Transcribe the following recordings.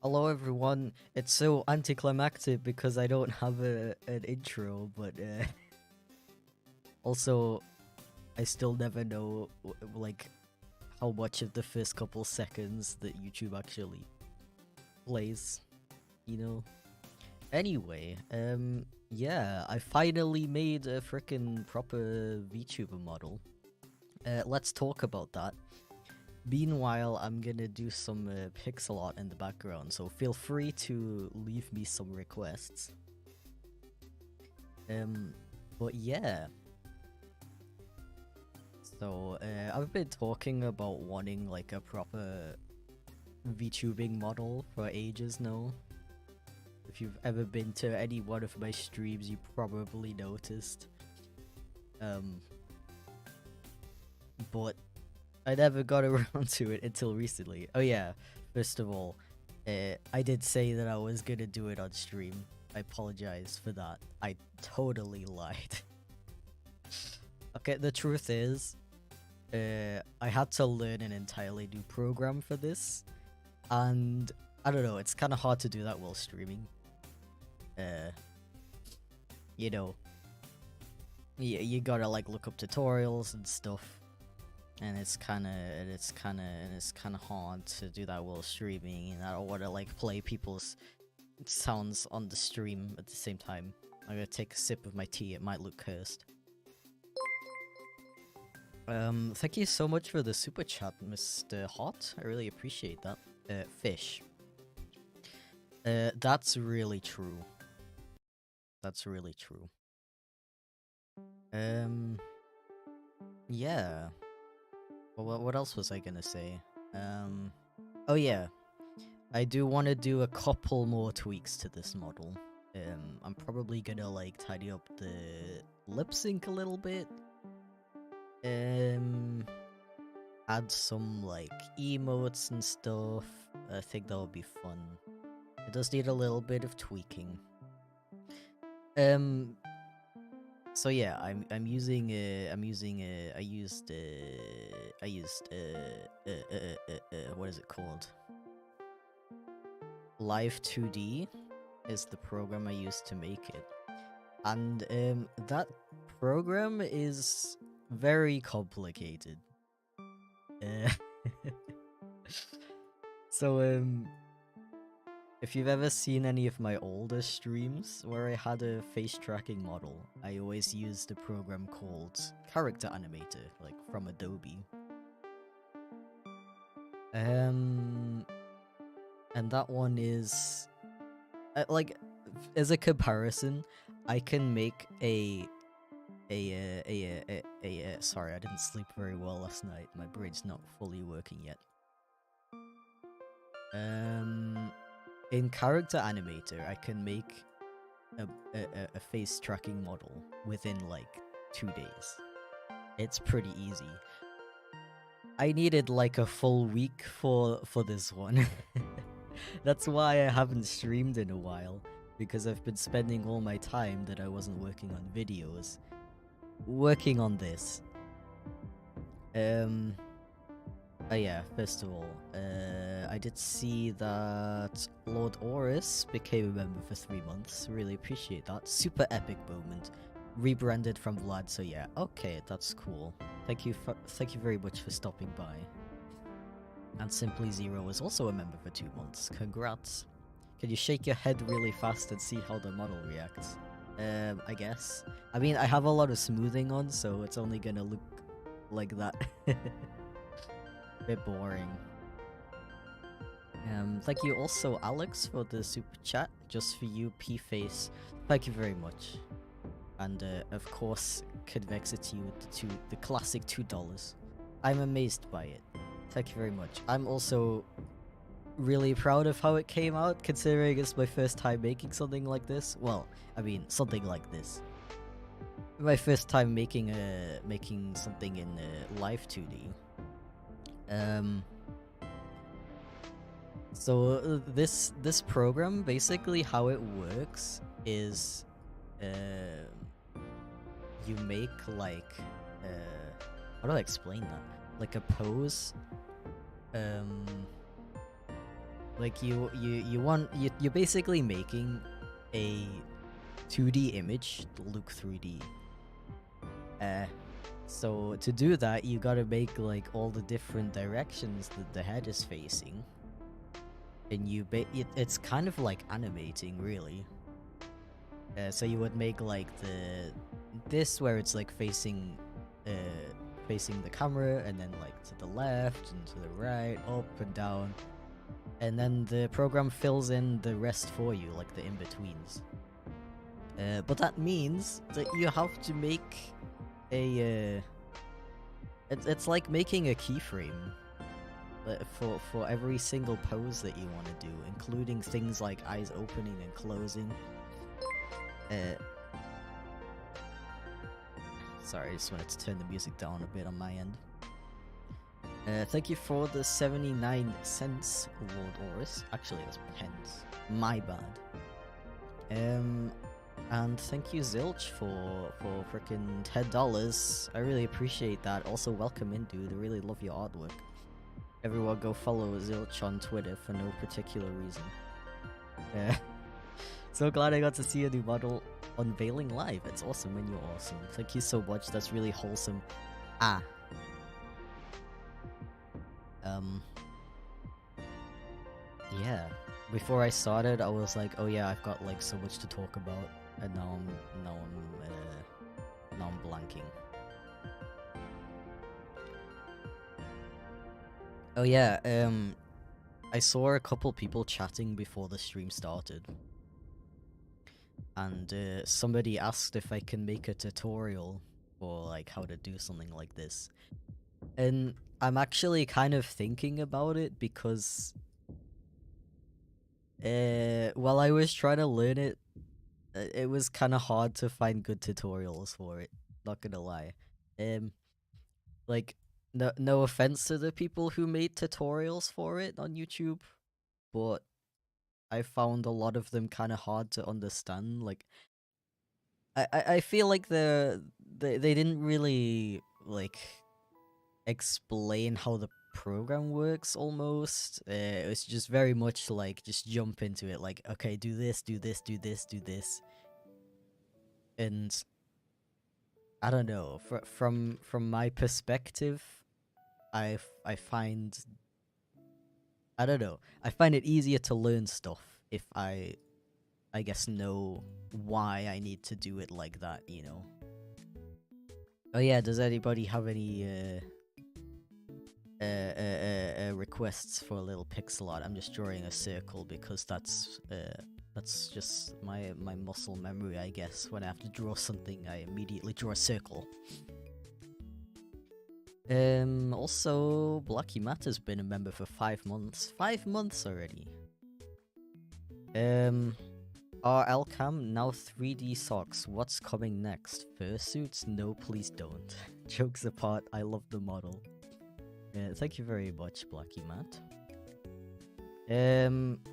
Hello everyone. It's so anticlimactic because I don't have an intro, but also I still never know like how much of the first couple seconds that YouTube actually plays, you know. Anyway, yeah, I finally made a freaking proper VTuber model. Let's talk about that. Meanwhile, I'm gonna do some pixel art in the background, so feel free to leave me some requests. Um, but yeah. So, I've been talking about wanting like a proper VTubing model for ages now. If you've ever been to any one of my streams, you probably noticed. Um, but I never got around to it until recently. Oh yeah, first of all, I did say that I was gonna do it on stream. I apologize for that. I totally lied. Okay, the truth is, I had to learn an entirely new program for this, and I don't know, it's kind of hard to do that while streaming. Uh, you know, you gotta like look up tutorials and stuff. And it's kind of hard to do that while streaming, and I don't want to like play people's sounds on the stream at the same time. I'm gonna take a sip of my tea, it might look cursed. Thank you so much for the super chat, Mr. Hot. I really appreciate that. Fish. That's really true. That's really true. Yeah. Well, what else was I gonna say? Oh yeah. I do want to do a couple more tweaks to this model. I'm probably gonna like tidy up the lip sync a little bit. Add some like emotes and stuff. I think that would be fun. It does need a little bit of tweaking. So yeah, I'm using I used what is it called? Live 2D is the program I used to make it. And that program is very complicated. So if you've ever seen any of my older streams where I had a face tracking model, I always used a program called Character Animator, like from Adobe. And that one is like, as a comparison, I can make sorry, I didn't sleep very well last night. My brain's not fully working yet. In Character Animator, I can make a face tracking model within like 2 days. It's pretty easy. I needed like a full week for this one. That's why I haven't streamed in a while, because I've been spending all my time that I wasn't working on videos working on this. Oh yeah, first of all, I did see that Lord Oris became a member for 3 months. Really appreciate that. Super epic moment. Rebranded from Vlad, so yeah. Okay, that's cool. Thank you very much for stopping by. And Simply Zero is also a member for 2 months. Congrats. Can you shake your head really fast and see how the model reacts? I guess. I mean, I have a lot of smoothing on, so it's only gonna look like that. Bit boring. Thank you also, Alex, for the super chat. Just for you, P-Face. Thank you very much. And of course, Convexity with the classic $2. I'm amazed by it. Thank you very much. I'm also really proud of how it came out, considering it's my first time making something like this. Well, I mean, something like this. My first time making something in live 2D. So this program, basically how it works is you make like how do I explain that? Like a pose Like you're basically making a 2D image to look 3D. So to do that, you gotta make like all the different directions that the head is facing, and it's kind of like animating, really. So you would make like this where it's like facing the camera, and then like to the left and to the right, up and down, and then the program fills in the rest for you, like the in-betweens. But that means that you have to make a it's like making a keyframe for every single pose that you want to do, including things like eyes opening and closing. Sorry, I just wanted to turn the music down a bit on my end. Thank you for the 79 cents, Lord Oris. Actually, it was pence. My bad. And thank you, Zilch, for freaking $10. I really appreciate that. Also, welcome in, dude. I really love your artwork. Everyone go follow Zilch on Twitter for no particular reason. So glad I got to see a new model unveiling live. It's awesome and you're awesome. Thank you so much. That's really wholesome. Yeah. Before I started, I was like, oh yeah, I've got like so much to talk about, and now I'm blanking. Oh yeah, I saw a couple people chatting before the stream started, and somebody asked if I can make a tutorial for like how to do something like this, and I'm actually kind of thinking about it because while I was trying to learn it, it was kind of hard to find good tutorials for it, not gonna lie. Like, no offense to the people who made tutorials for it on YouTube, but I found a lot of them kind of hard to understand. Like, I feel like they didn't really like explain how the program works almost. It was just very much like just jump into it, like, okay, do this, do this, do this, do this. And I don't know, from my perspective, I find, I don't know, I find it easier to learn stuff if I guess know why I need to do it like that, you know. Oh yeah, does anybody have any requests for a little pixel art? I'm just drawing a circle because that's just my muscle memory, I guess. When I have to draw something, I immediately draw a circle. Also, Blacky Matt has been a member for 5 months. 5 months already. RLCam, now 3D socks. What's coming next? Fursuits? No, please don't. Jokes apart, I love the model. Thank you very much, Blacky Matt.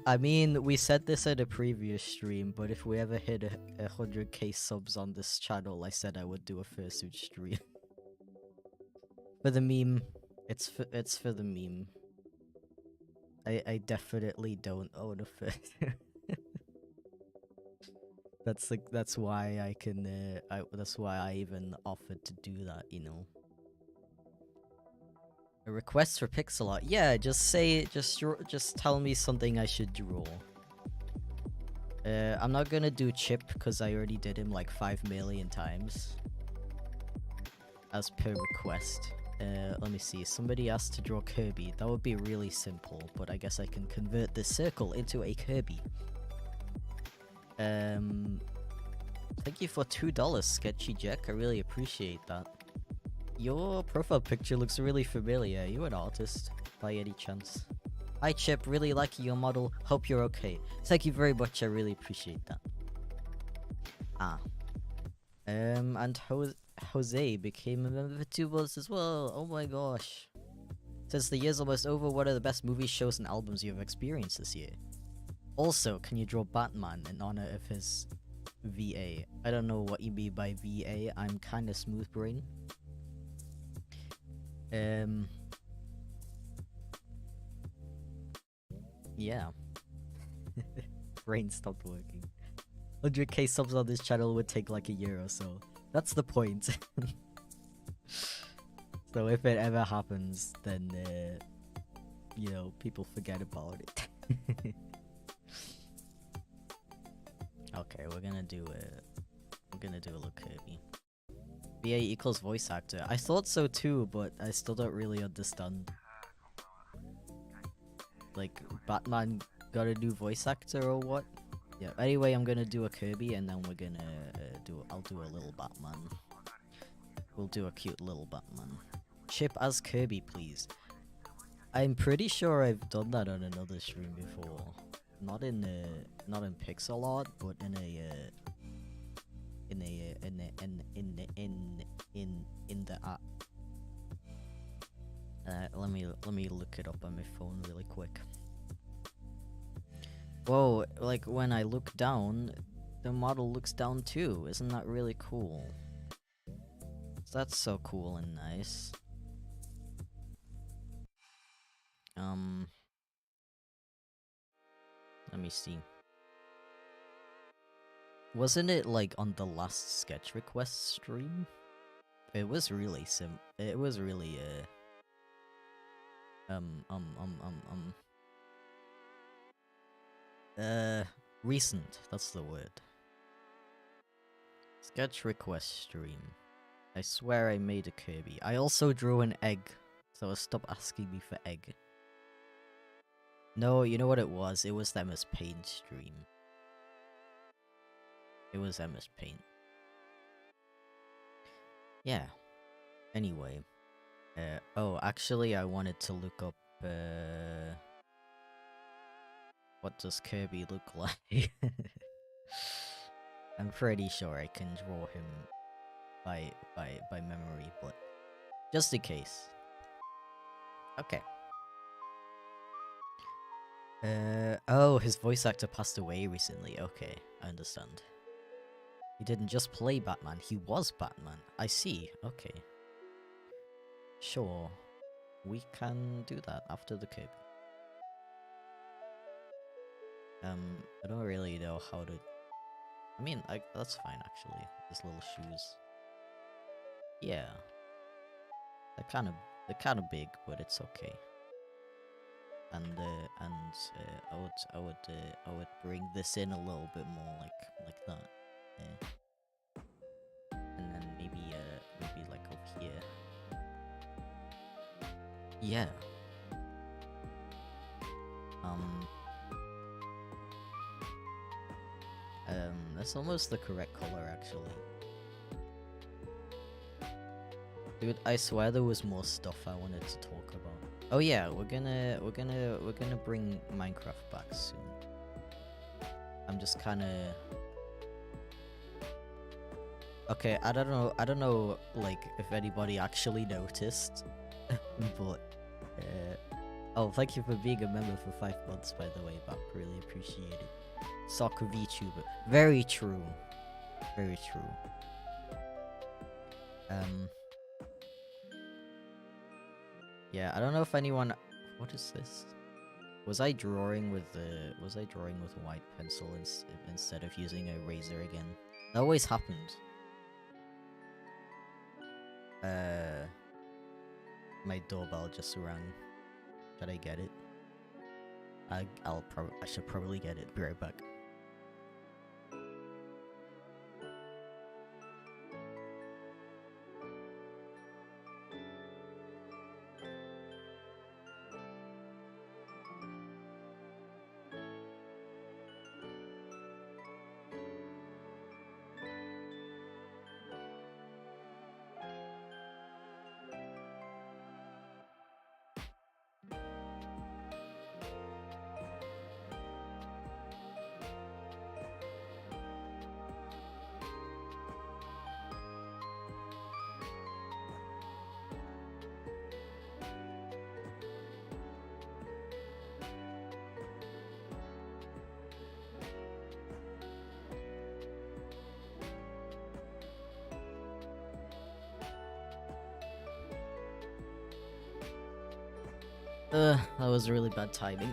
I mean, we said this at a previous stream, but if we ever hit 100k subs on this channel, I said I would do a fursuit stream. For the meme. It's for the meme. I definitely don't own a fursuit. That's why I can that's why I even offered to do that, you know. A request for pixel art. Yeah, just tell me something I should draw. I'm not gonna do Chip because I already did him like 5 million times. As per request. Let me see. Somebody asked to draw Kirby. That would be really simple, but I guess I can convert this circle into a Kirby. Thank you for $2, Sketchy Jack. I really appreciate that. Your profile picture looks really familiar. Are you an artist, by any chance? Hi Chip, really liking your model. Hope you're okay. Thank you very much. I really appreciate that. And Jose became a member of Vtubers as well. Oh my gosh. Since the year's almost over, what are the best movies, shows, and albums you have experienced this year? Also, can you draw Batman in honor of his VA? I don't know what you mean by VA. I'm kinda smooth brain. Yeah. Brain stopped working. 100k subs on this channel would take like a year or so. That's the point. So if it ever happens, then you know, people forget about it. Okay, we're gonna do a little Kirby. BA equals voice actor. I thought so too, but I still don't really understand. Like, Batman got a new voice actor or what? Yeah, anyway, I'm gonna do a Kirby and then we're gonna I'll do a little Batman. We'll do a cute little Batman. Chip as Kirby, please. I'm pretty sure I've done that on another stream before. Not in Pixel Art, but in the app. Let me look it up on my phone really quick. Whoa, like when I look down, the model looks down too. Isn't that really cool? That's so cool and nice. Let me see. Wasn't it like on the last sketch request stream? It was really it was really recent, that's the word. Sketch request stream. I swear I made a Kirby. I also drew an egg, so stop asking me for egg. No, you know what it was? It was the MS Paint stream. It was MS Paint. Yeah. Anyway. Oh, actually I wanted to look up, what does Kirby look like? I'm pretty sure I can draw him by memory, but just in case. Okay. Oh, his voice actor passed away recently. Okay, I understand. He didn't just play Batman, he was Batman. I see, okay. Sure. We can do that after the Kirby. I don't really know how to... I mean, that's fine actually. His little shoes. Yeah. They're kind of big, but it's okay. And I would bring this in a little bit more like that. Yeah. And then maybe like over here. Yeah. That's almost the correct color actually. Dude, I swear there was more stuff I wanted to talk about. Oh yeah, we're gonna bring Minecraft back soon. I'm just kinda... Okay, I don't know like if anybody actually noticed, but oh, thank you for being a member for 5 months, by the way, Bap. Really appreciate it. Soccer VTuber. Very true. Very true. Yeah, I don't know if anyone... What is this? Was I drawing with a white pencil instead of using a razor again? That always happened. My doorbell just rang. Should I get it? I should probably get it. Be right back. That was really bad timing.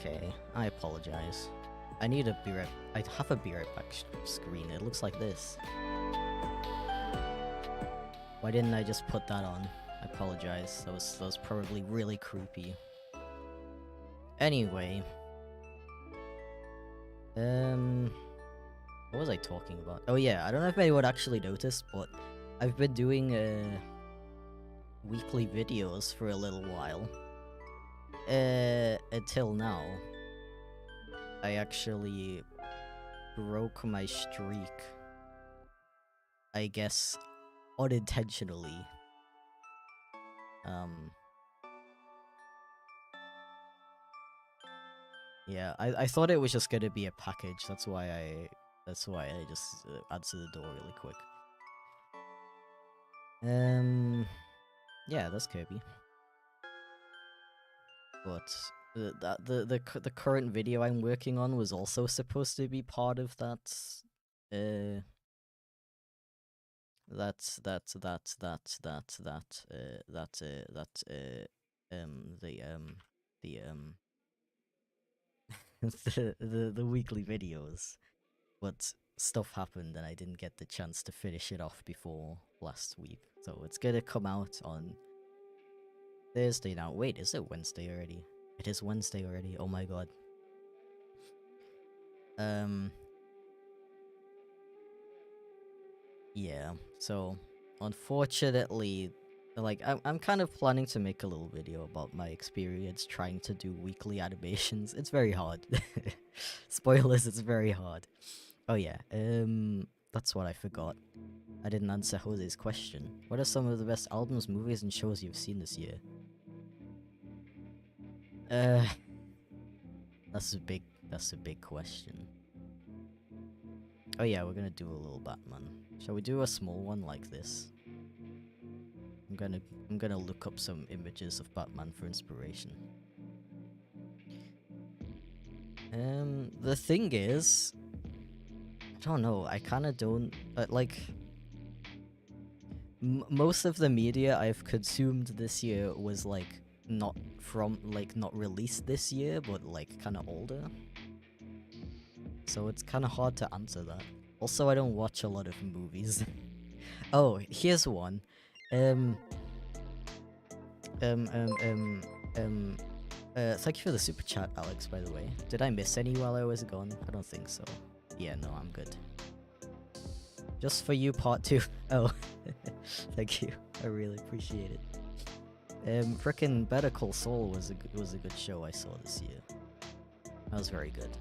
Okay, I apologize. I need a be right. I have a be right back screen. It looks like this. Why didn't I just put that on? I apologize. That was probably really creepy. Anyway, what was I talking about? Oh yeah, I don't know if anyone actually noticed, but I've been doing weekly videos for a little while. Until now. I actually broke my streak. I guess unintentionally. Yeah, I thought it was just gonna be a package. That's why I just answered the door really quick. Yeah, that's Kirby. But the current video I'm working on was also supposed to be part of that. The the weekly videos, but stuff happened and I didn't get the chance to finish it off before last week. So it's gonna come out on Thursday now. Wait, is it Wednesday already? It is Wednesday already. Oh my god. Yeah. So unfortunately, like I'm kind of planning to make a little video about my experience trying to do weekly animations. It's very hard. Spoilers, it's very hard. Oh yeah, that's what I forgot. I didn't answer Jose's question. What are some of the best albums, movies, and shows you've seen this year? That's a big question. Oh yeah, we're gonna do a little Batman. Shall we do a small one like this? I'm gonna look up some images of Batman for inspiration. The thing is, I don't know. I kind of don't like. Most of the media I've consumed this year was like not released this year, but like kind of older. So it's kind of hard to answer that. Also, I don't watch a lot of movies. Oh, here's one. Thank you for the super chat, Alex, by the way. Did I miss any while I was gone? I don't think so. Yeah, no, I'm good. Just for you, part 2. Oh, thank you. I really appreciate it. Frickin' Better Call Saul was a good show I saw this year. That was very good.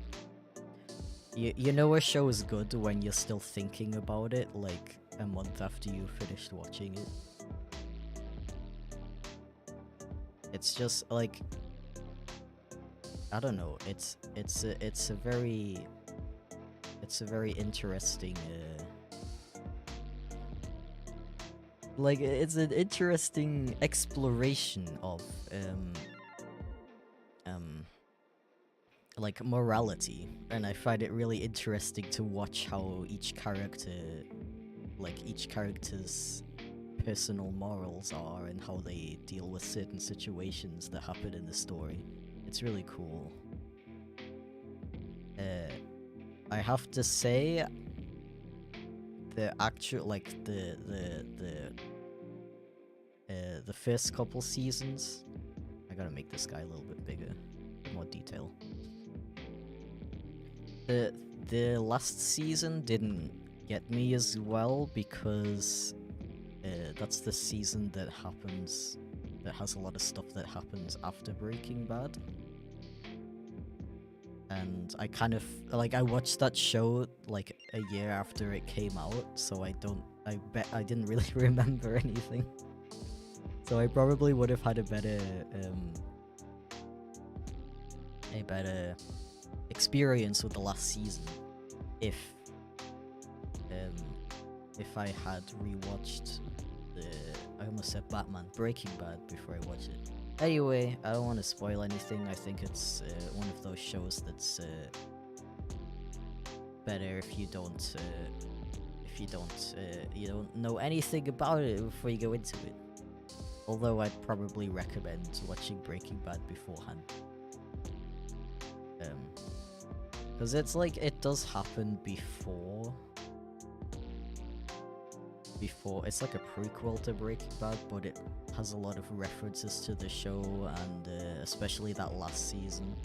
You know a show is good when you're still thinking about it, like a month after you finished watching it. It's just like, I don't know. It's a very interesting. Like it's an interesting exploration of like morality, and I find it really interesting to watch how each character's personal morals are and how they deal with certain situations that happen in the story. It's really cool. I have to say, the actual the first couple seasons. I gotta make this guy a little bit bigger, more detail. The last season didn't get me as well because that's the season that has a lot of stuff that happens after Breaking Bad. And I kind of like, I watched that show like a year after it came out, so I bet I didn't really remember anything. So I probably would have had a better experience with the last season if I had rewatched I almost said Breaking Bad before I watched it. Anyway, I don't want to spoil anything. I think it's one of those shows that's better if you don't know anything about it before you go into it. Although I'd probably recommend watching Breaking Bad beforehand. Because it's like, it does happen before, it's like a prequel to Breaking Bad, but it has a lot of references to the show, and especially that last season.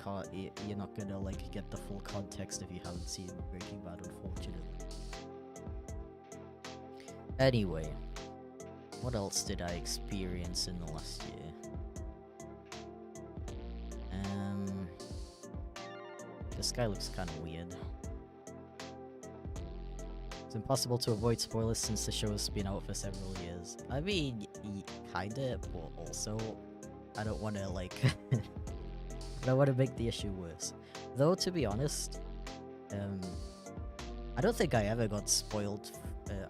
You're not gonna like get the full context if you haven't seen Breaking Bad, unfortunately. Anyway, what else did I experience in the last year? This guy looks kind of weird. It's impossible to avoid spoilers since the show has been out for several years. I mean, kinda, but also, I don't want to like, I don't want to make the issue worse. Though, to be honest, I don't think I ever got spoiled.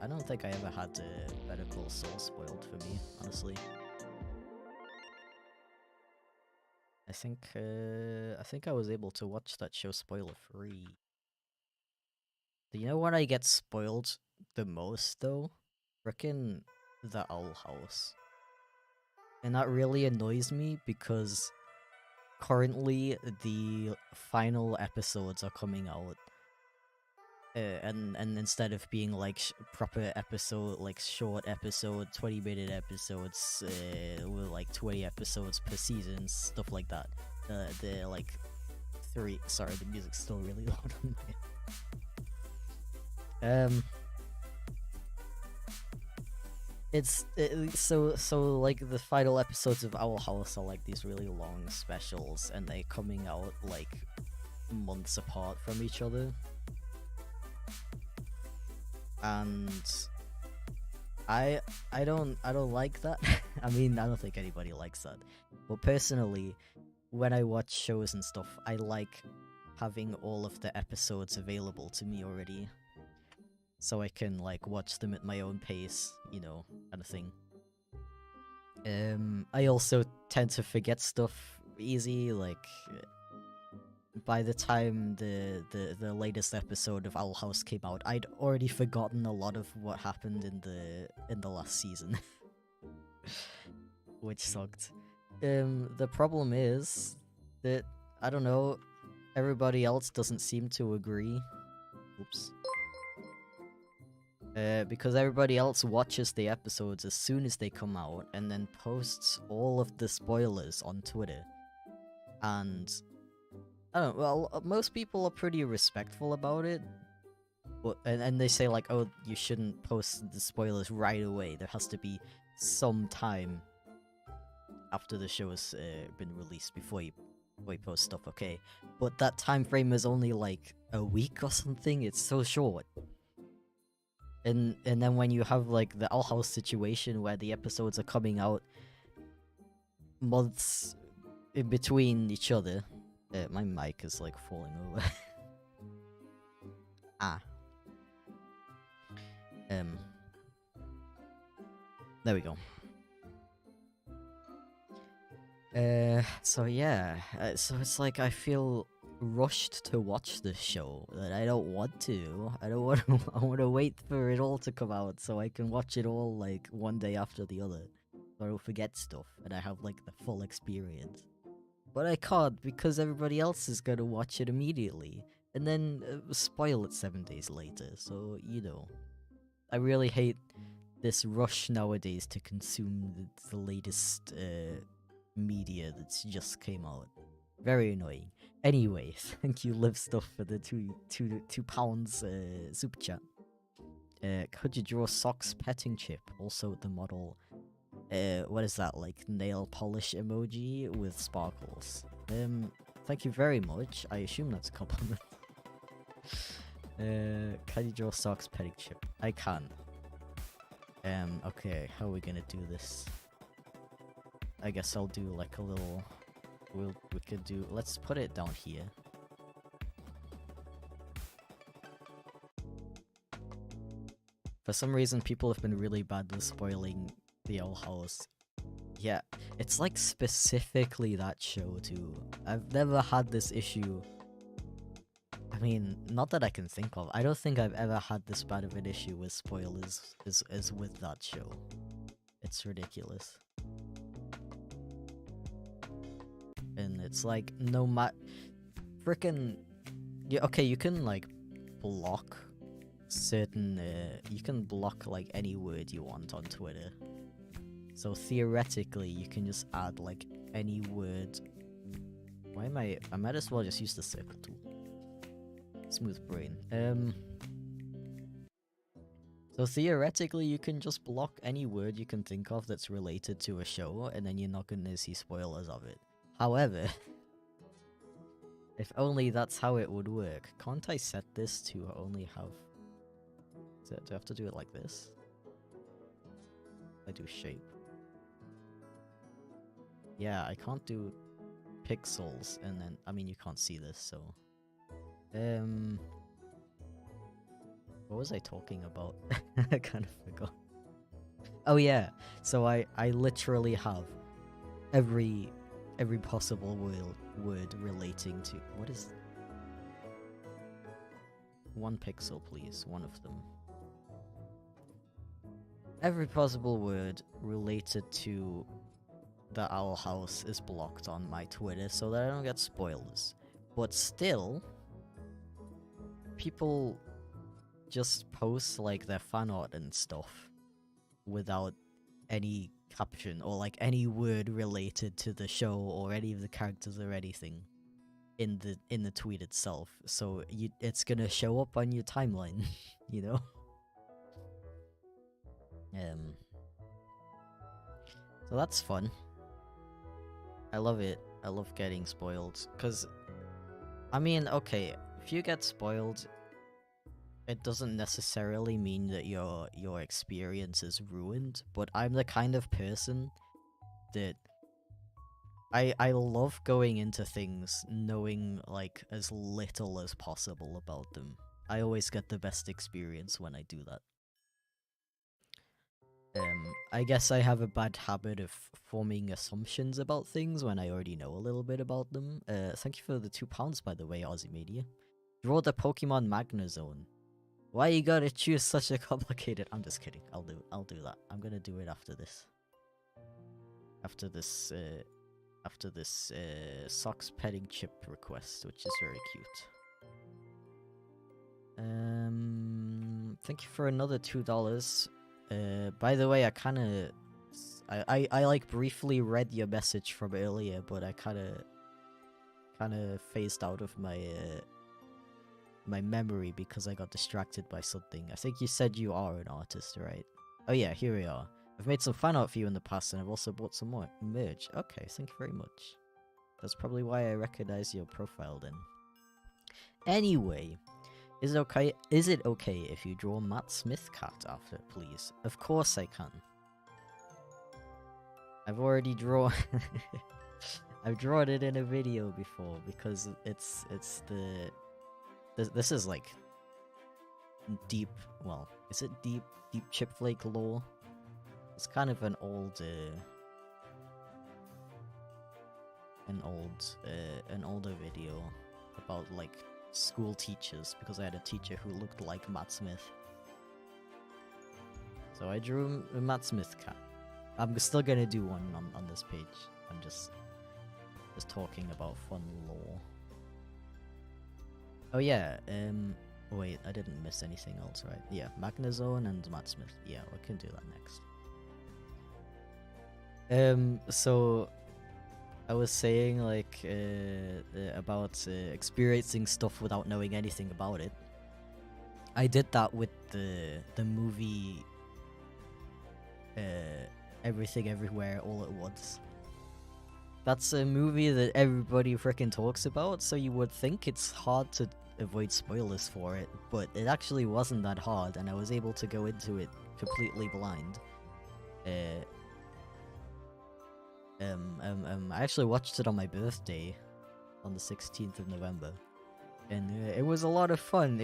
I don't think I ever had Better Call Saul spoiled for me, honestly. I think I was able to watch that show spoiler-free. Do you know when I get spoiled the most, though? Frickin' the Owl House. And that really annoys me because currently the final episodes are coming out. And instead of being like proper episode, like short episode, 20-minute episodes, with like 20 episodes per season, stuff like that. The like sorry, the music's still really loud on my so like the final episodes of Owl House are like these really long specials, and they're coming out like months apart from each other. And I don't like that. I mean, I don't think anybody likes that. But personally, when I watch shows and stuff, I like having all of the episodes available to me already, so I can like watch them at my own pace, you know, kind of thing. I also tend to forget stuff easy, like by the time the latest episode of Owl House came out, I'd already forgotten a lot of what happened in the last season. Which sucked. The problem is that, I don't know, everybody else doesn't seem to agree. Oops. Because everybody else watches the episodes as soon as they come out and then posts all of the spoilers on Twitter. And I don't know, well, most people are pretty respectful about it. But, and they say like, oh, you shouldn't post the spoilers right away. There has to be some time after the show has been released before you post stuff, okay? But that time frame is only like a week or something. It's so short. And then when you have like the Owl House situation where the episodes are coming out months in between each other, my mic is like falling over. There we go. So yeah, so it's like I feel rushed to watch this show that I don't want to. I don't want to. I want to wait for it all to come out so I can watch it all like one day after the other, so I don't forget stuff and I have like the full experience. But I can't because everybody else is gonna watch it immediately and then spoil it 7 days later. So you know, I really hate this rush nowadays to consume the latest media that's just came out. Very annoying. Anyway, thank you, Live Stuff, for the two pounds super chat. Could you draw socks petting chip? Also the model. What is that, like nail polish emoji with sparkles? Thank you very much. I assume that's a compliment. Can you draw socks petting chip? I can. Okay, how are we gonna do this? I guess I'll do like a little... We could do... Let's put it down here. For some reason, people have been really bad with spoiling the Owl House. Yeah, it's like specifically that show too. I've never had this issue. I mean, not that I can think of. I don't think I've ever had this bad of an issue with spoilers as with that show. It's ridiculous. And It's like no matter freaking. Yeah, okay, you can like block certain. You can block like any word you want on Twitter. So theoretically, you can just add like any word. Why am I might as well just use the circle tool. Smooth brain. So theoretically, you can just block any word you can think of that's related to a show, and then you're not gonna see spoilers of it. However, if only that's how it would work. Can't I set this to only have... Do I have to do it like this? I do shape. Yeah, I can't do pixels, and then... I mean, you can't see this, so... What was I talking about? I kind of forgot. Oh yeah, so I literally have every possible word relating to... What is... 1 pixel, please. One of them. Every possible word related to the Owl House is blocked on my Twitter so that I don't get spoilers. But still, people just post like their fan art and stuff without any caption or like any word related to the show or any of the characters or anything in the tweet itself. So it's gonna show up on your timeline, you know? So that's fun. I love it. I love getting spoiled. Cause, I mean, okay, if you get spoiled, it doesn't necessarily mean that your experience is ruined, but I'm the kind of person that I love going into things knowing like as little as possible about them. I always get the best experience when I do that. I guess I have a bad habit of forming assumptions about things when I already know a little bit about them. Thank you for the £2, by the way, Aussie Media. Draw the Pokemon Magnezone. Why you gotta choose such a complicated... I'm just kidding. I'll do that. I'm gonna do it after this. After this socks petting chip request, which is very cute. Thank you for another $2. By the way, I like briefly read your message from earlier, but I kinda phased out of my my memory because I got distracted by something. I think you said you are an artist, right? Oh yeah, here we are. I've made some fan art for you in the past, and I've also bought some more merch. Okay, thank you very much. That's probably why I recognize your profile then. Anyway, is it okay if you draw Matt Smith cat after, please? Of course I can. I've already drawn... I've drawn it in a video before because it's the... This is like deep, well, is it deep chipflake lore? It's kind of an older video about like school teachers because I had a teacher who looked like Matt Smith. So I drew a Matt Smith cat. I'm still gonna do one on this page. I'm just talking about fun lore. Oh yeah, wait, I didn't miss anything else, right? Yeah, Magnezone and Matt Smith. Yeah, we can do that next. So I was saying like about experiencing stuff without knowing anything about it. I did that with the movie Everything Everywhere All at Once. That's a movie that everybody frickin' talks about, so you would think it's hard to avoid spoilers for it, but it actually wasn't that hard, and I was able to go into it completely blind. I actually watched it on my birthday, on the 16th of November, and it was a lot of fun.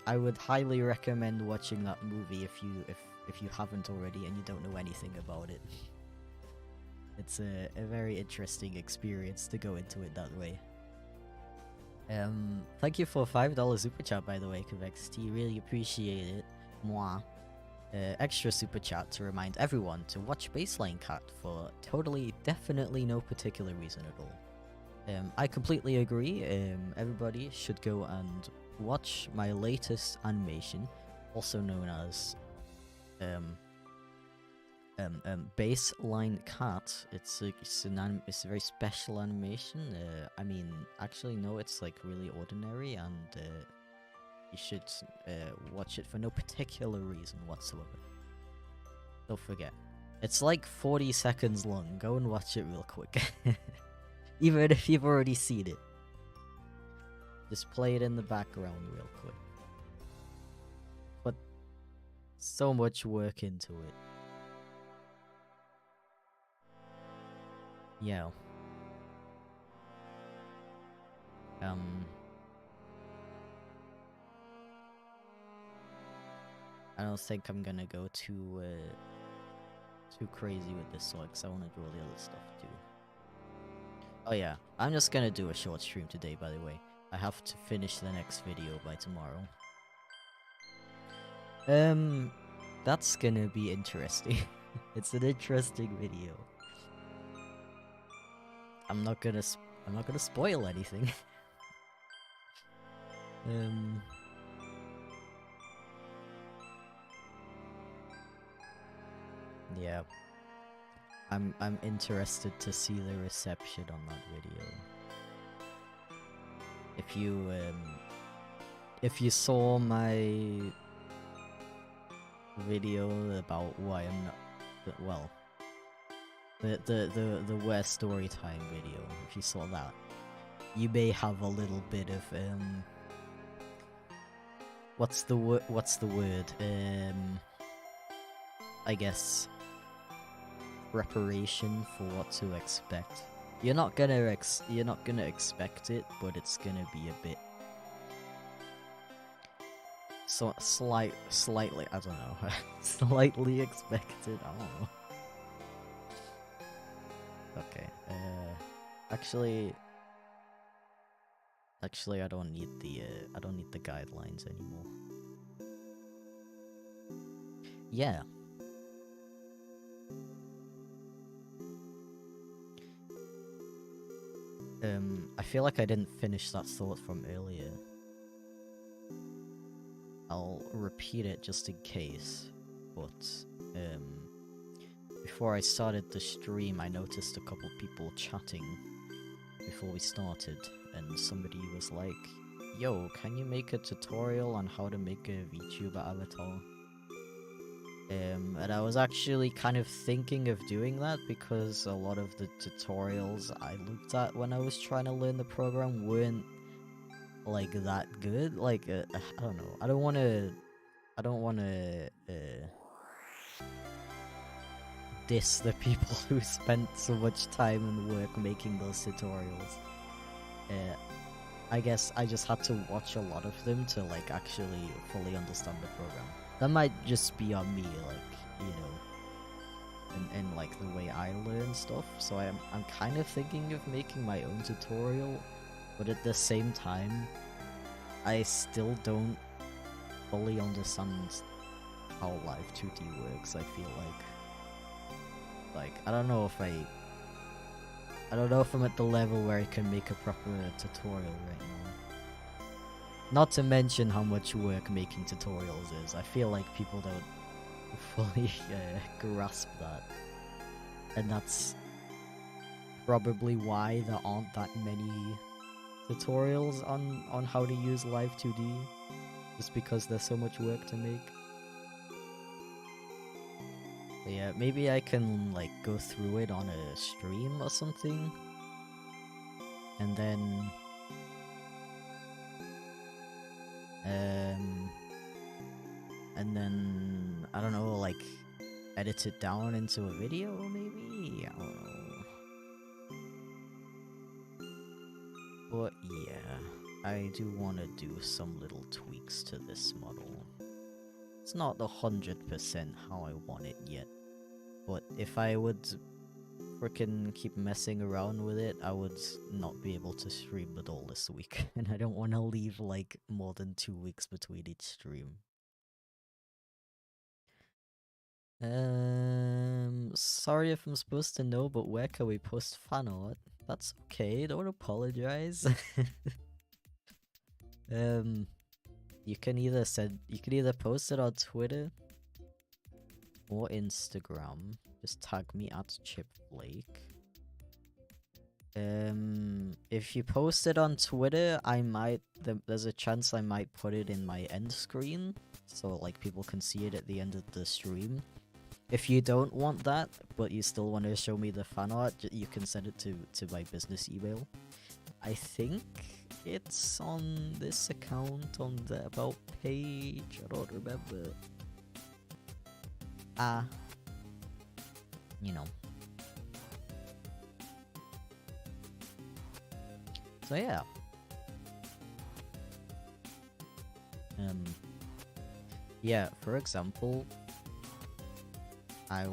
I would highly recommend watching that movie if you haven't already and you don't know anything about it. It's a very interesting experience to go into it that way. Thank you for $5 super chat, by the way, Convexity. Really appreciate it. Mwah. Extra super chat to remind everyone to watch Baseline Cat for definitely no particular reason at all. I completely agree. Everybody should go and watch my latest animation, also known as um, Baseline Cat. It's a very special animation. I mean, actually, no, it's like really ordinary, and you should watch it for no particular reason whatsoever. Don't forget, it's like 40 seconds long. Go and watch it real quick, even if you've already seen it. Just play it in the background real quick. Put so much work into it. Yeah. I don't think I'm gonna go too crazy with this one, because I want to draw the other stuff too. Oh yeah, I'm just gonna do a short stream today, by the way. I have to finish the next video by tomorrow. That's gonna be interesting. It's an interesting video. I'm not gonna spoil anything. Yeah. I'm interested to see the reception on that video. If you saw my video about why I'm not, well, the worst story time video, if you saw that, you may have a little bit of what's the word, I guess, preparation for what to expect. You're not gonna expect it, but it's gonna be a bit slightly, I don't know, slightly expected. I don't know. Okay. Actually, I don't need the guidelines anymore. Yeah. I feel like I didn't finish that thought from earlier. I'll repeat it just in case, but before I started the stream, I noticed a couple people chatting before we started, and somebody was like, yo, can you make a tutorial on how to make a VTuber avatar? And I was actually kind of thinking of doing that, because a lot of the tutorials I looked at when I was trying to learn the program weren't like that good. Like, I don't know. I don't want to diss the people who spent so much time and work making those tutorials. I guess I just had to watch a lot of them to like actually fully understand the program. That might just be on me, like, you know, and like the way I learn stuff. So I'm kind of thinking of making my own tutorial, but at the same time, I still don't fully understand how Live 2D works. I feel like I don't know if I'm at the level where I can make a proper tutorial right now. Not to mention how much work making tutorials is. I feel like people don't fully grasp that. And that's probably why there aren't that many tutorials on how to use Live 2D. Just because there's so much work to make. But yeah, maybe I can like go through it on a stream or something. And then I don't know, like edit it down into a video maybe? I don't know. But yeah, I do want to do some little tweaks to this model. It's not 100% how I want it yet, but if I would frickin' keep messing around with it, I would not be able to stream at all this week, and I don't want to leave like more than 2 weeks between each stream. Sorry if I'm supposed to know, but where can we post fan art? That's okay, don't apologize. You can either post it on Twitter or Instagram. Just tag me at chipflake. If you post it on Twitter, there's a chance I might put it in my end screen, so like people can see it at the end of the stream. If you don't want that, but you still want to show me the fan art, you can send it to my business email. I think it's on this account on the about page. I don't remember. You know. So yeah. Yeah, for example, I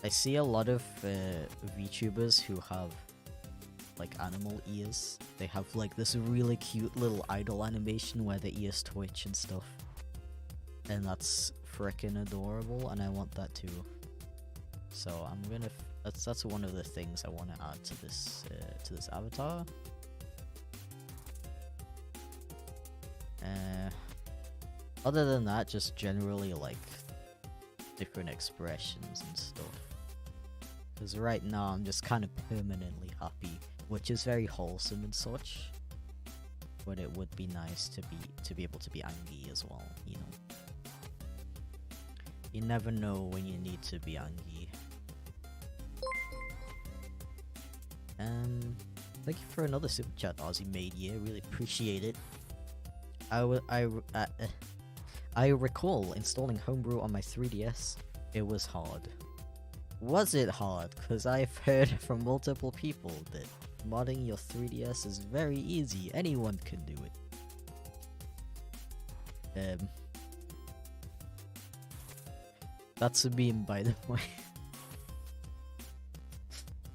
see a lot of VTubers who have like animal ears. They have like this really cute little idle animation where the ears twitch and stuff. And that's frickin' adorable, and I want that too. So I'm gonna that's one of the things I want to add to this avatar. Other than that, just generally like different expressions and stuff. Because right now I'm just kind of permanently happy, which is very wholesome and such. But it would be nice to be able to be angry as well, you know. You never know when you need to be angry. Thank you for another super chat, Aussie Made Year. Really appreciate it. I recall installing Homebrew on my 3DS. It was hard. Was it hard? Because I've heard from multiple people that modding your 3DS is very easy. Anyone can do it. That's a meme, by the way.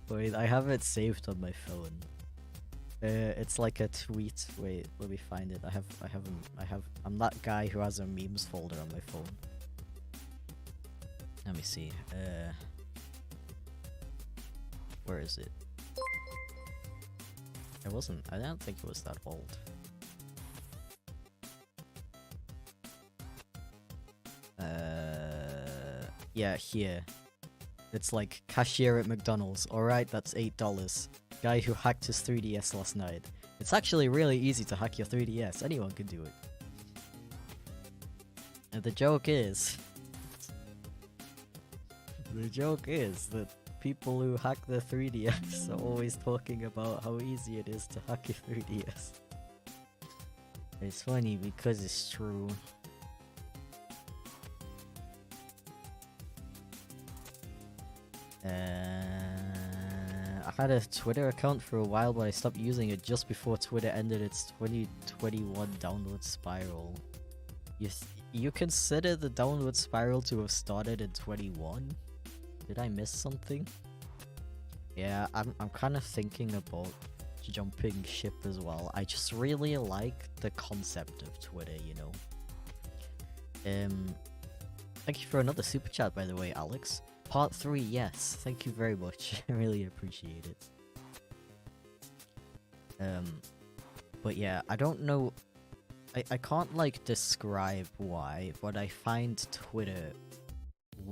Wait, I have it saved on my phone. It's like a tweet. Wait, let me find it. I'm that guy who has a memes folder on my phone. Let me see. Where is it? I don't think it was that old. Yeah, here. It's like cashier at McDonald's. Alright, that's $8. Guy who hacked his 3DS last night. It's actually really easy to hack your 3DS. Anyone can do it. And the joke is that people who hack the 3DS are always talking about how easy it is to hack your 3DS. It's funny because it's true. I had a Twitter account for a while, but I stopped using it just before Twitter ended its 2021 downward spiral. You consider the downward spiral to have started in 21? Did I miss something? Yeah, I'm kind of thinking about jumping ship as well. I just really like the concept of Twitter, you know. Thank you for another super chat, by the way, Alex. Part 3, yes. Thank you very much. I really appreciate it. But yeah, I don't know. I can't like describe why, but I find Twitter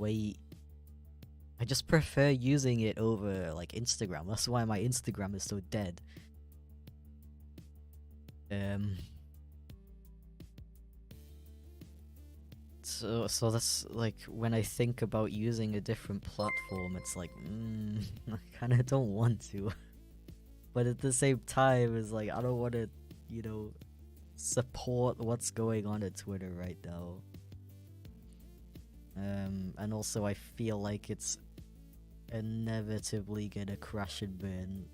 I just prefer using it over like Instagram. That's why my Instagram is so dead. So that's like when I think about using a different platform, it's like, I kind of don't want to. But at the same time, it's like I don't want to, you know, support what's going on at Twitter right now. And also I feel like it's inevitably gonna crash and burn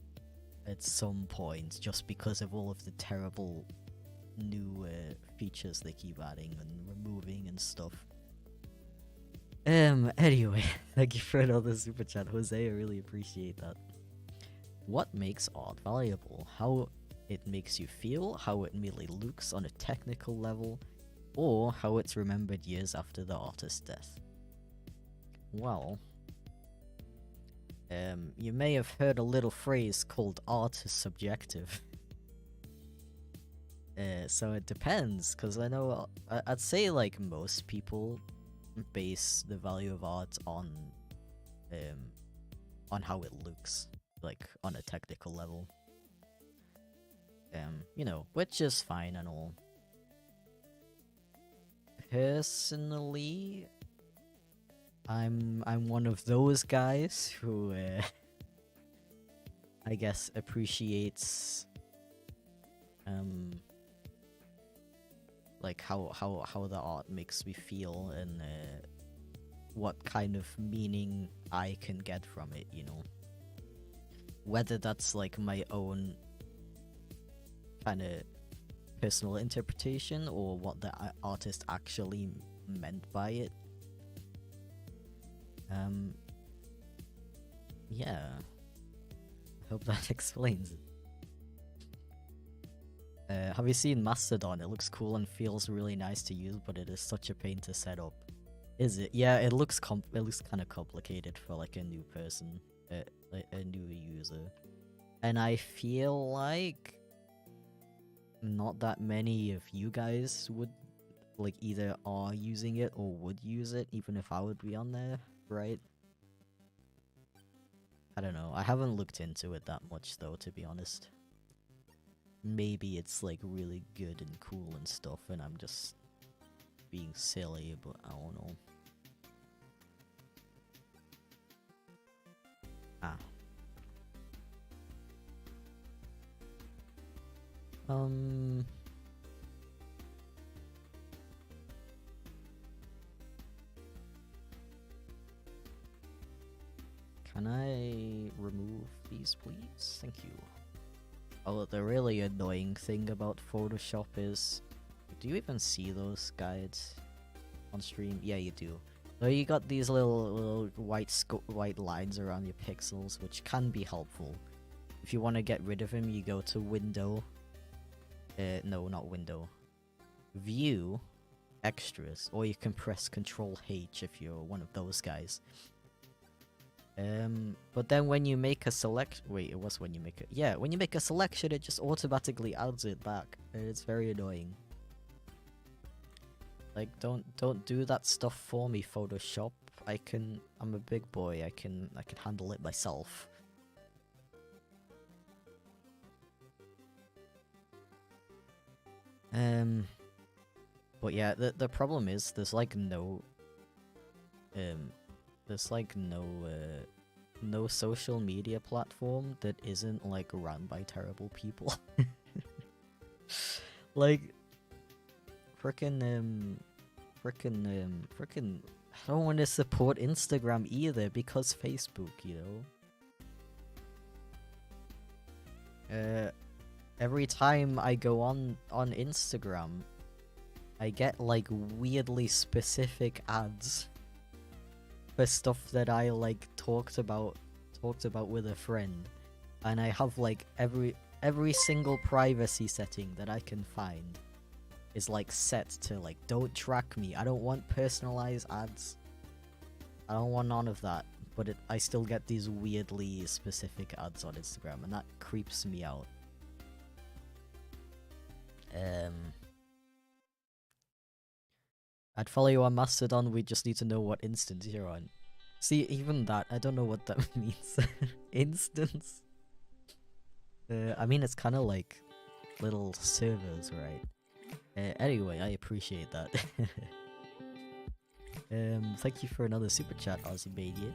at some point, just because of all of the terrible new features they keep adding and removing and stuff. Anyway, thank you for another super chat, Jose. I really appreciate that. What makes art valuable? How it makes you feel, how it merely looks on a technical level, or how it's remembered years after the artist's death? Well, You may have heard a little phrase called art is subjective. So it depends, because I know I'd say like most people base the value of art on how it looks, like on a technical level. You know, which is fine and all. Personally, I'm one of those guys who I guess appreciates like how the art makes me feel and what kind of meaning I can get from it, you know. Whether that's like my own kind of personal interpretation or what the artist actually meant by it. Yeah. I hope that explains it. Have you seen Mastodon? It looks cool and feels really nice to use, but it is such a pain to set up. Is it? Yeah, it looks kind of complicated for like a new person, a new user. And I feel like not that many of you guys would like either are using it or would use it, even if I would be on there, right? I don't know. I haven't looked into it that much though, to be honest. Maybe it's like really good and cool and stuff, and I'm just being silly, but I don't know. Ah. Can I remove these, please? Thank you. Oh, the really annoying thing about Photoshop is... Do you even see those guides on stream? Yeah, you do. So you got these little white lines around your pixels, which can be helpful. If you want to get rid of them, you go to Window. No, not Window. View, Extras, or you can press Control H if you're one of those guys. But then when you make a select... Wait, it was when you make it... Yeah, when you make a selection, it just automatically adds it back. And it's very annoying. Like, don't do that stuff for me, Photoshop. I'm a big boy. I can handle it myself. But yeah, the problem is there's like no no social media platform that isn't like run by terrible people. Like frickin' I don't want to support Instagram either because Facebook, you know. Every time I go on Instagram, I get like weirdly specific ads for stuff that I like talked about with a friend, and I have like every single privacy setting that I can find is like set to like don't track me. I don't want personalized ads. I don't want none of that. But I still get these weirdly specific ads on Instagram, and that creeps me out. I'd follow you on Mastodon, we just need to know what instance you're on. See, even that, I don't know what that means. Instance? I mean, it's kind of like little servers, right? Anyway, I appreciate that. Thank you for another super chat, Ozymedia.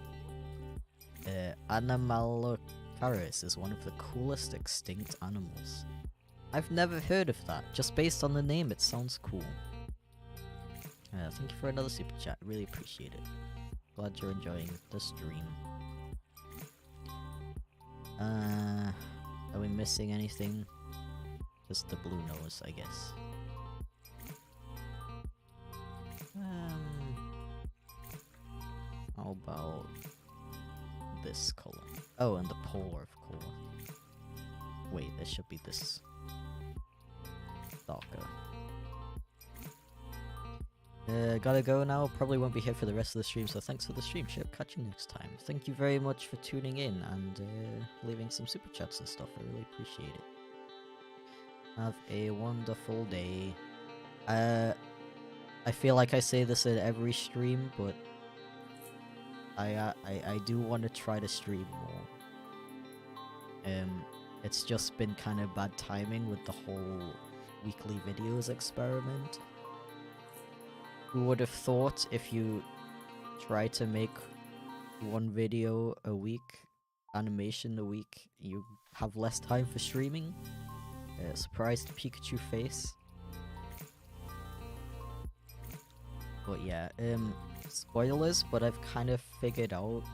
Anomalocaris is one of the coolest extinct animals. I've never heard of that. Just based on the name, it sounds cool. Thank you for another super chat. Really appreciate it. Glad you're enjoying the stream. Are we missing anything? Just the blue nose, I guess. How about this color? Oh, and the polar, of course. Wait, it should be this darker. Gotta go now. Probably won't be here for the rest of the stream, so thanks for the stream, Chip. Catch you next time. Thank you very much for tuning in and leaving some super chats and stuff. I really appreciate it. Have a wonderful day. I feel like I say this at every stream, but I do want to try to stream more. It's just been kind of bad timing with the whole weekly videos experiment. Who would have thought if you try to make one video a week, animation a week, you have less time for streaming? Surprised Pikachu face. But yeah, spoilers, but I've kind of figured out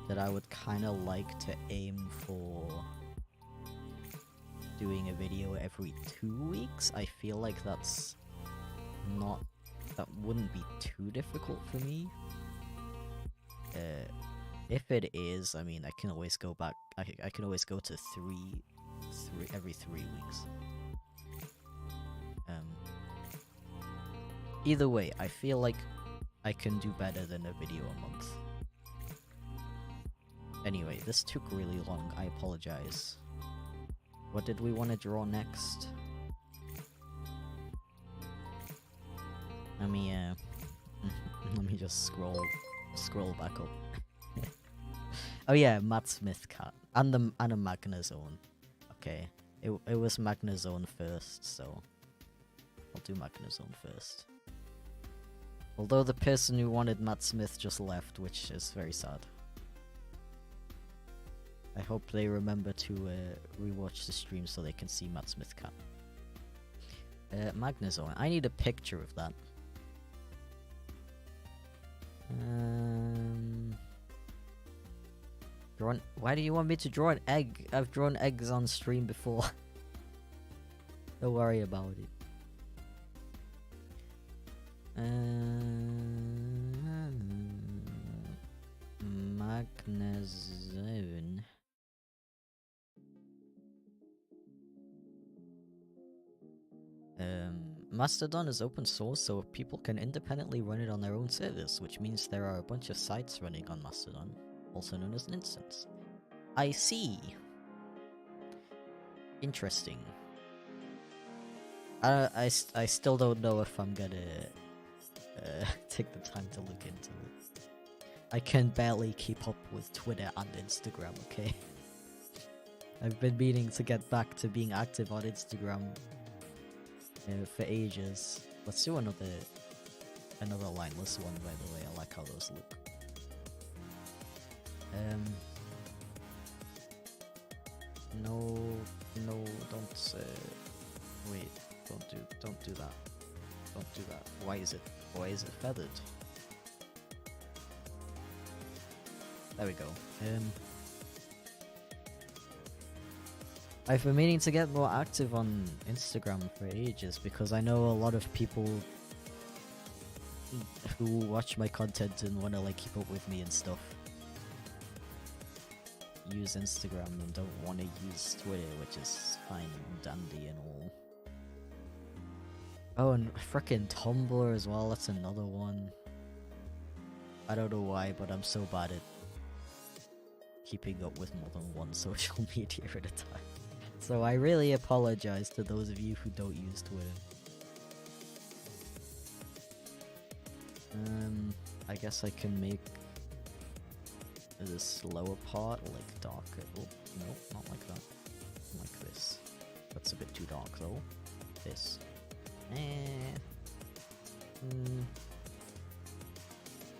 that I would kind of like to aim for doing a video every 2 weeks. I feel like that wouldn't be too difficult for me. If it is, I mean, I can always go back. I can always go to every 3 weeks. Either way, I feel like I can do better than a video a month. Anyway, this took really long. I apologize. What did we want to draw next? Let me just scroll back up. Oh yeah, Matt Smith cat and a Magnazone. Okay, it was Magnazone first, so I'll do Magnazone first. Although the person who wanted Matt Smith just left, which is very sad. I hope they remember to rewatch the stream so they can see Matt Smith cat. Magnazone. I need a picture of that. Why do you want me to draw an egg? I've drawn eggs on stream before. Don't worry about it. Magnazone. Mastodon is open source, so people can independently run it on their own servers, which means there are a bunch of sites running on Mastodon, also known as an instance. I see. Interesting. I still don't know if I'm gonna take the time to look into it. I can barely keep up with Twitter and Instagram, okay? I've been meaning to get back to being active on Instagram for ages. Let's do another lineless one, by the way. I like how those look. No, don't wait. Don't do that. Don't do that. Why is it feathered? There we go. I've been meaning to get more active on Instagram for ages because I know a lot of people who watch my content and want to like keep up with me and stuff use Instagram and don't want to use Twitter, which is fine and dandy and all. Oh, and frickin' Tumblr as well, that's another one. I don't know why, but I'm so bad at keeping up with more than one social media at a time. So I really apologize to those of you who don't use Twitter. I guess I can make this lower part like darker. Oh, no, not like that. Like this. That's a bit too dark though. This.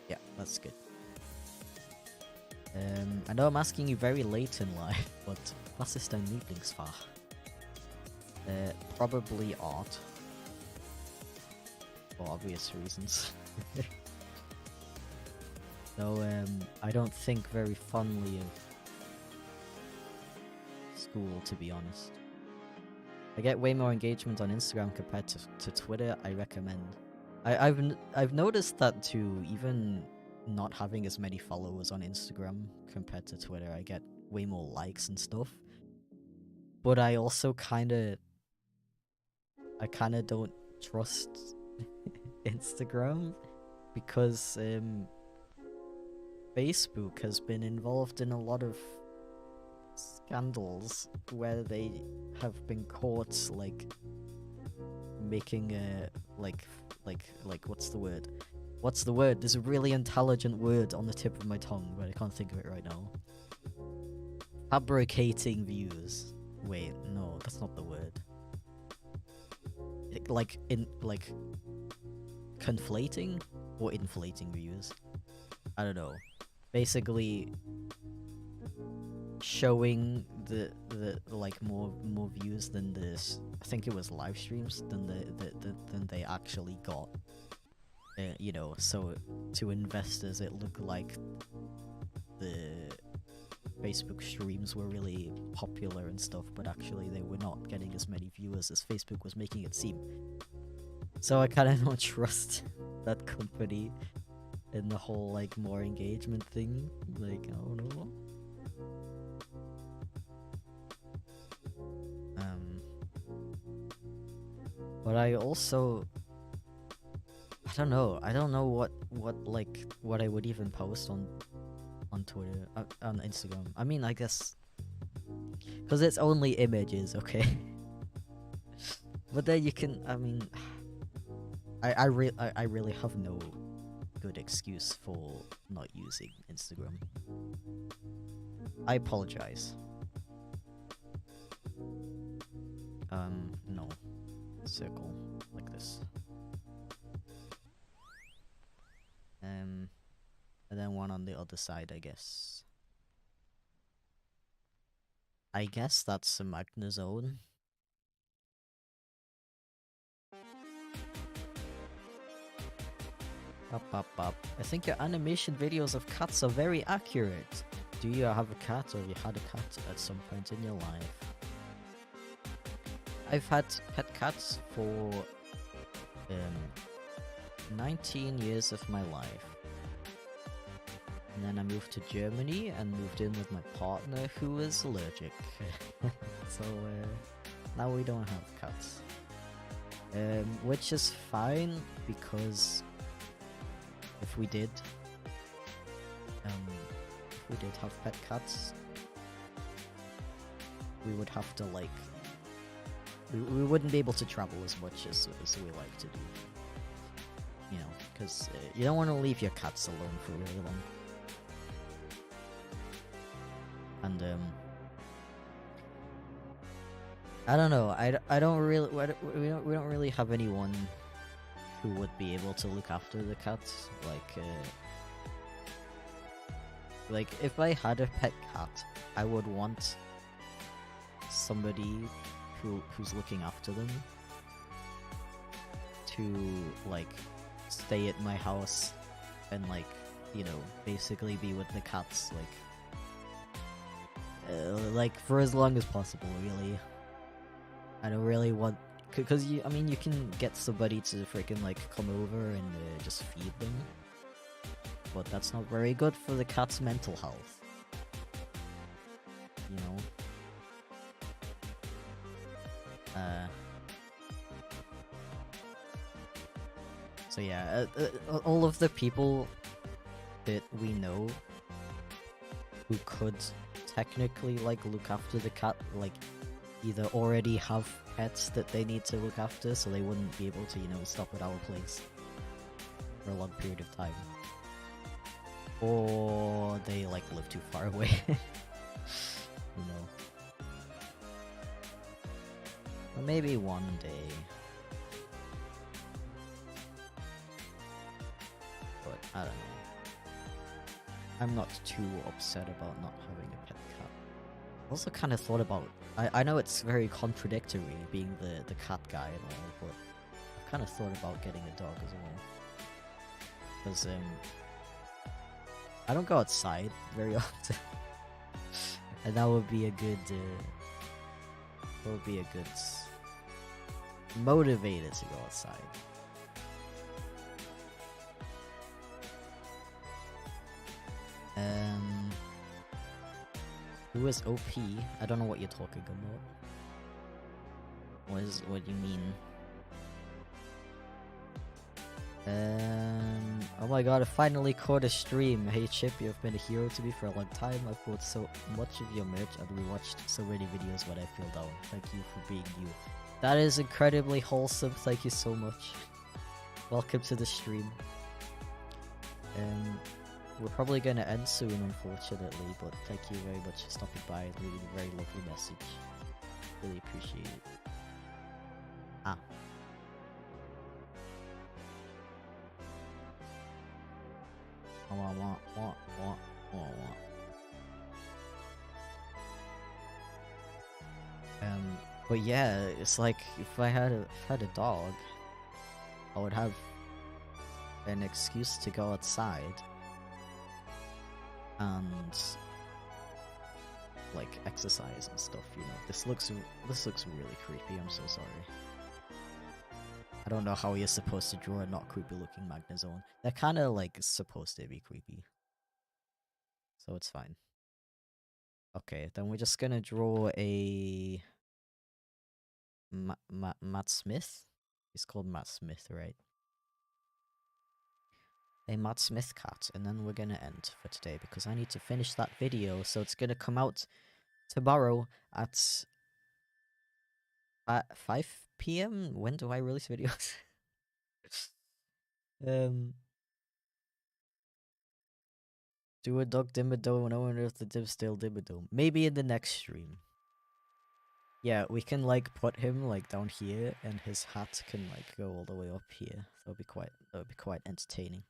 Yeah, that's good. I know I'm asking you very late in life, but was ist dein Lieblingsfach? Probably art. For obvious reasons. Though, I don't think very fondly of school, to be honest. I get way more engagement on Instagram compared to Twitter. I recommend. I've noticed that too. Even not having as many followers on Instagram compared to Twitter, I get way more likes and stuff. But I also kind of don't trust Instagram because Facebook has been involved in a lot of scandals where they have been caught like making a like what's the word? What's the word? There's a really intelligent word on the tip of my tongue, but I can't think of it right now. Fabricating views. Wait, no, that's not the word. Like conflating or inflating views. I don't know. Basically showing the like more views than this. I think it was live streams than than they actually got. You know, so to investors it looked like the Facebook streams were really popular and stuff, but actually they were not getting as many viewers as Facebook was making it seem. So I kind of don't trust that company in the whole like more engagement thing. Like, I don't know. But I also, I don't know what I would even post on Twitter, on Instagram. I mean, I guess because it's only images, okay. But then you can, I mean, I really have no good excuse for not using Instagram. I apologize. No. Circle like this. And then one on the other side, I guess. I guess that's a Magna zone. Up. I think your animation videos of cats are very accurate. Do you have a cat, or have you had a cat at some point in your life? I've had pet cats for 19 years of my life. And then I moved to Germany and moved in with my partner who is allergic. So now we don't have cats. Which is fine, because if we did have pet cats, we would have to like we wouldn't be able to travel as much as we like to do, you know, because you don't want to leave your cats alone for really long. And I don't know. I don't really we don't really have anyone who would be able to look after the cats. Like if I had a pet cat, I would want somebody who's looking after them to like stay at my house and like, you know, basically be with the cats like for as long as possible, really. I don't really want, because I mean you can get somebody to freaking like come over and just feed them, but that's not very good for the cat's mental health, you know. So yeah, all of the people that we know who could technically like look after the cat, like either already have pets that they need to look after, so they wouldn't be able to, you know, stop at our place for a long period of time, or they like live too far away. You know. Or maybe one day. But I don't know. I'm not too upset about not having a pet cat. I also kind of thought about, I know it's very contradictory being the cat guy and all, but I've kind of thought about getting a dog as well. Because I don't go outside very often. And that would be a good motivator to go outside. Who is OP? I don't know what you're talking about. What do you mean? Oh my god, I finally caught a stream. Hey Chip, you have been a hero to me for a long time. I've bought so much of your merch and rewatched so many videos when I feel down. Thank you for being you. That is incredibly wholesome. Thank you so much. Welcome to the stream. We're probably going to end soon, unfortunately, but thank you very much for stopping by and leaving a very lovely message. Really appreciate it. Ah. But yeah, it's like if I had a dog, I would have an excuse to go outside and like exercise and stuff. You know, this looks really creepy. I'm so sorry. I don't know how you're supposed to draw a not creepy looking Magnezone. They're kind of like supposed to be creepy, so it's fine. Okay, then we're just gonna draw a Matt Smith. He's called Matt Smith, right? A Matt Smith cat, and then we're gonna end for today because I need to finish that video. So it's gonna come out tomorrow at 5 p.m. When do I release videos? Do a dog Dimmadome. I wonder if the dim's still Dimmadome. Maybe in the next stream. Yeah, we can like put him like down here, and his hat can like go all the way up here. That would be quite entertaining.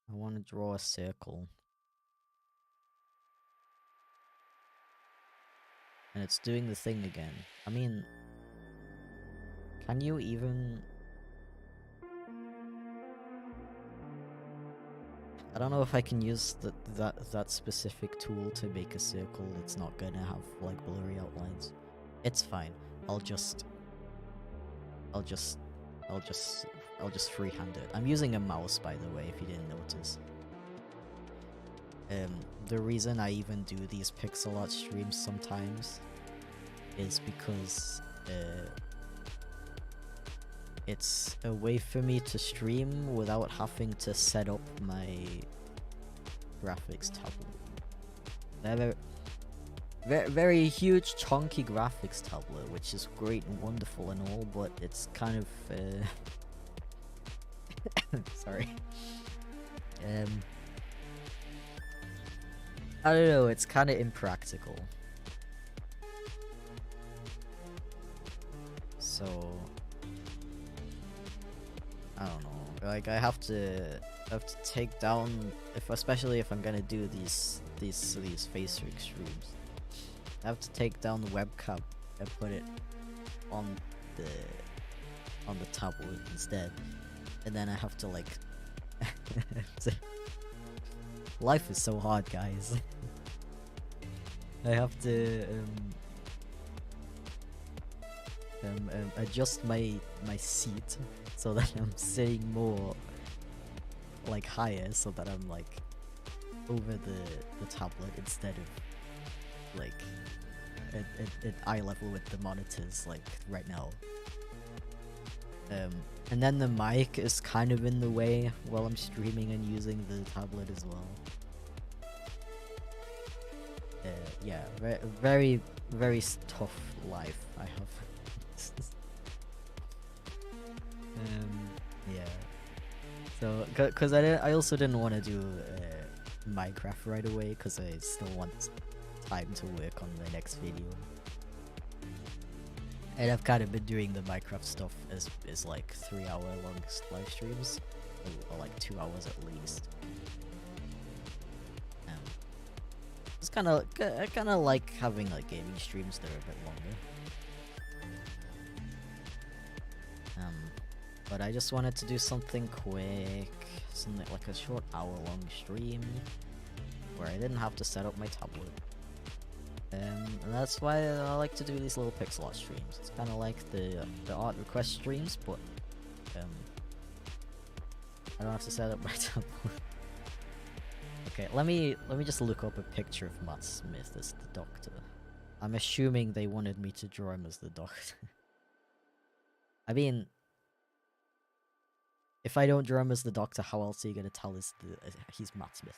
I want to draw a circle. And it's doing the thing again. I mean, can you even... I don't know if I can use that specific tool to make a circle that's not gonna have like blurry outlines. It's fine. I'll just freehand it. I'm using a mouse, by the way, if you didn't notice. The reason I even do these pixel art streams sometimes is because it's a way for me to stream without having to set up my graphics tablet. Very huge, chunky graphics tablet, which is great and wonderful and all, but it's kind of sorry. I don't know, it's kind of impractical. So I don't know. Like I have to take down, especially if I'm gonna do these face rig streams. I have to take down the webcam and put it on the tablet instead, and then I have to like. Life is so hard, guys. I have to adjust my seat so that I'm sitting more like higher, so that I'm like over the tablet instead of like at eye level with the monitors like right now. And then the mic is kind of in the way while I'm streaming and using the tablet as well. Yeah, very tough life I have. Yeah. So, cause I also didn't want to do Minecraft right away, cause I still want time to work on the next video. And I've kind of been doing the Minecraft stuff as like 3-hour long live streams, or like 2 hours at least. It's I kind of like having like gaming streams that are a bit longer. But I just wanted to do something quick, something like a short hour-long stream, where I didn't have to set up my tablet. And that's why I like to do these little pixel art streams. It's kind of like the art request streams, but I don't have to set up my tablet. Okay, let me just look up a picture of Matt Smith as the Doctor. I'm assuming they wanted me to draw him as the Doctor. I mean, if I don't draw him as the Doctor, how else are you gonna tell he's Matt Smith?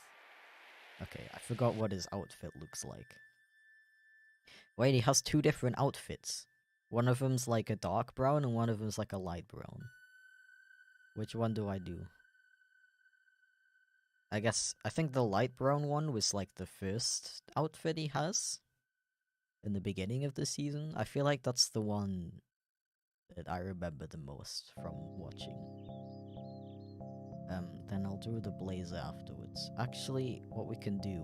Okay, I forgot what his outfit looks like. Wait, he has two different outfits. One of them's like a dark brown and one of them's like a light brown. Which one do I do? I think the light brown one was like the first outfit he has in the beginning of the season. I feel like that's the one that I remember the most from watching. Then I'll do the blazer afterwards. Actually, what we can do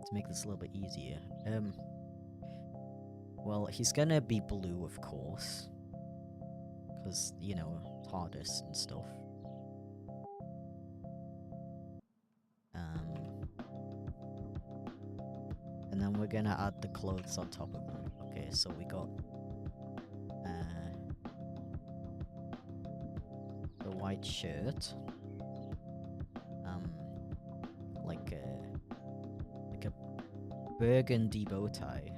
to make this a little bit easier, well, he's gonna be blue, of course, because, you know, TARDIS and stuff. And then we're gonna add the clothes on top of him. Okay, so we got the white shirt, like a burgundy bow tie.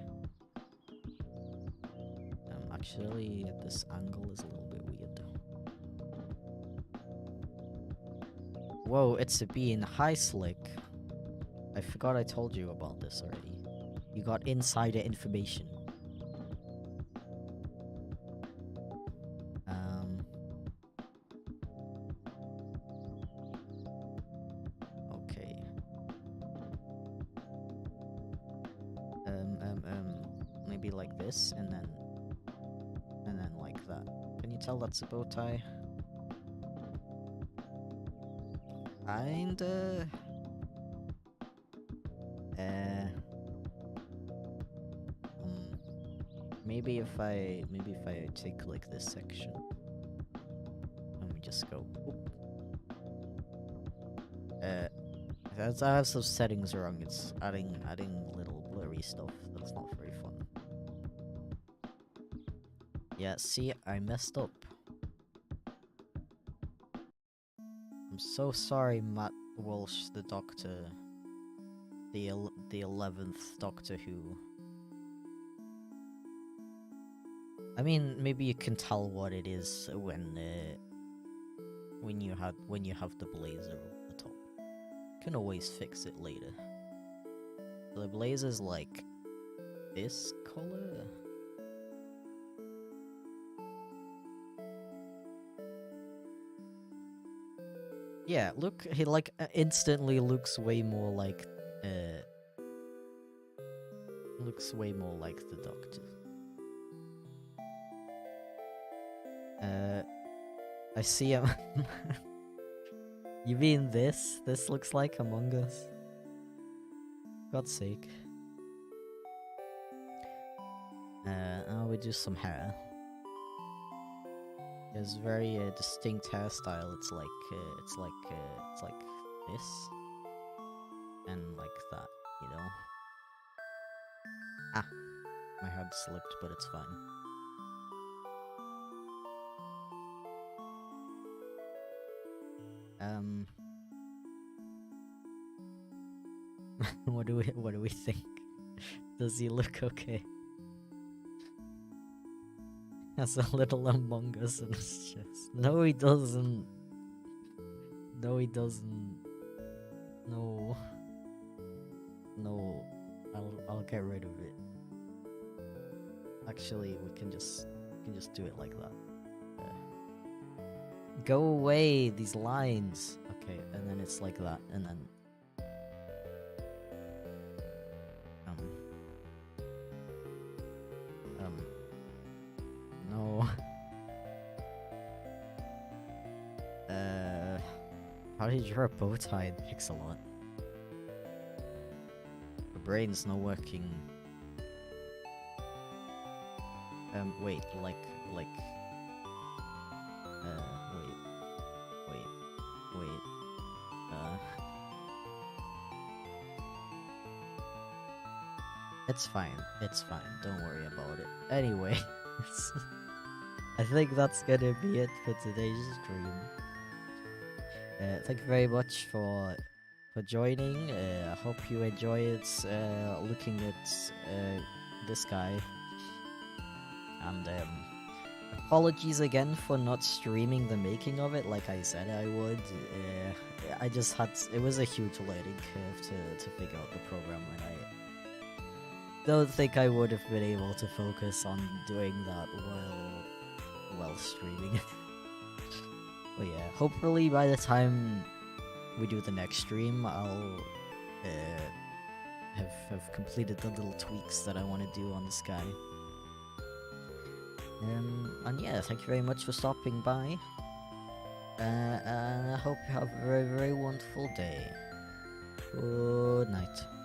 Actually, this angle is a little bit weird. Whoa, it's a bean. Hi, Slick. I forgot I told you about this already. You got insider information. Okay. Maybe like this, and then like that. Can you tell that's a bow tie? Kinda. Maybe if I take like this section, and we just go. I have some settings wrong. It's adding little blurry stuff. That's not very fun. Yeah, see, I messed up. I'm so sorry, Matt Walsh, the Doctor. The 11th Doctor Who. I mean, maybe you can tell what it is when you have the blazer over the top. You can always fix it later. So the blazer's like this color. Yeah, look, he like instantly looks way more like the Doctor. I see him. You mean this? This looks like Among Us. God's sake. We do some hair. It's very distinct hairstyle. It's like this and like that, you know. Ah, my head slipped, but it's fine. What do we think? Does he look okay? Has a little Among Us in his chest. No, he doesn't. No, he doesn't. No. No. I'll get rid of it. Actually, we can just do it like that. Go away, these lines. Okay, and then it's like that, and then no. How did you draw a bow tie in Pixel art? The brain's not working. Wait, wait. It's fine. It's fine. Don't worry about it. Anyway, I think that's gonna be it for today's stream. Thank you very much for joining. I hope you enjoyed looking at the sky. And apologies again for not streaming the making of it like I said I would. I just had it was a huge learning curve to figure out the program, and I don't think I would have been able to focus on doing that while streaming. But yeah, hopefully by the time we do the next stream, I'll have completed the little tweaks that I want to do on the sky. And yeah, thank you very much for stopping by. And I hope you have a very, very wonderful day. Good night.